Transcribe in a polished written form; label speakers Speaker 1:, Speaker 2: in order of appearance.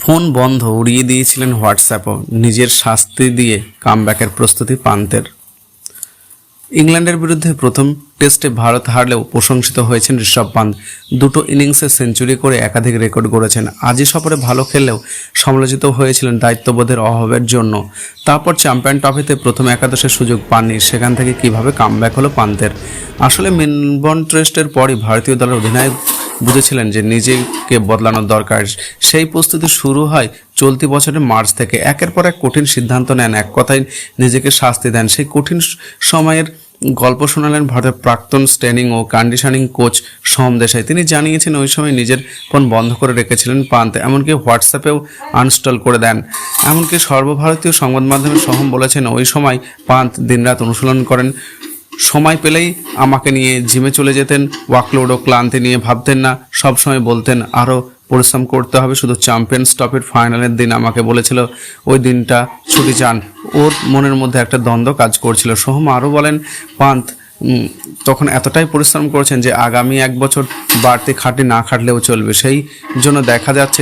Speaker 1: Phone বন্ধ উড়িয়ে দিয়েছিলেন হোয়াটসঅ্যাপও, নিজের শাস্তি দিয়ে কামব্যাকের প্রস্তুতি পান্তের। ইংল্যান্ডের বিরুদ্ধে প্রথম টেস্টে ভারত হারলেও প্রশংসিত হয়েছেন ঋষভ পান্ত। দুটো ইনিংসে সেঞ্চুরি করে একাধিক রেকর্ড গড়েছেন। আজই সফরে ভালো খেললেও সমালোচিত হয়েছিলেন দায়িত্ববোধের অভাবের জন্য। তারপর চ্যাম্পিয়ন ট্রফিতে প্রথম একাদশের সুযোগ পাননি, সেখান থেকে কিভাবে কামব্যাক হলো পান্তের। আসলে মেলবোর্ন টেস্টের পরই ভারতীয় দলের অধিনায়ক বুঝেছিলেন যে নিজেকে বদলানোর দরকার। সেই প্রস্তুতি শুরু হয় চলতি বছরের মার্চ থেকে। একের পর এক কঠিন সিদ্ধান্ত নেন, এক কথায় নিজেকে শাস্তি দেন। সেই কঠিন সময়ের গল্প শোনালেন ভারতের প্রাক্তন স্টেনিং ও কন্ডিশনিং কোচ সোহম দেশাই। তিনি জানিয়েছেন ওই সময় নিজের ফোন বন্ধ করে রেখেছিলেন পান্ত, এমনকি হোয়াটসঅ্যাপেও আনইনস্টল করে দেন। এমনকি সর্বভারতীয় সংবাদ মাধ্যমে সোহম বলেছেন ওই সময় পান্ত দিনরাত অনুশীলন করেন, সময় পেলেই আমাকে নিয়ে জিমে চলে যেতেন, ওয়ার্কলোড ও ক্লান্তি নিয়ে ভাবতেন না, সবসময় বলতেন আরও পরিশ্রম করতে হবে। শুধু চ্যাম্পিয়ন্স ট্রফির ফাইনালের দিন আমাকে বলেছিল ওই দিনটা ছুটি চান। ওর মনের মধ্যে একটা দ্বন্দ্ব কাজ করছিল। সোহম আরও বলেন পান্ত তখন এতটাই পরিশ্রম করেছেন যে আগামী 1 বছর বাড়তি খাটনি না খাটলেও চলবে। সেই জন্য দেখা যাচ্ছে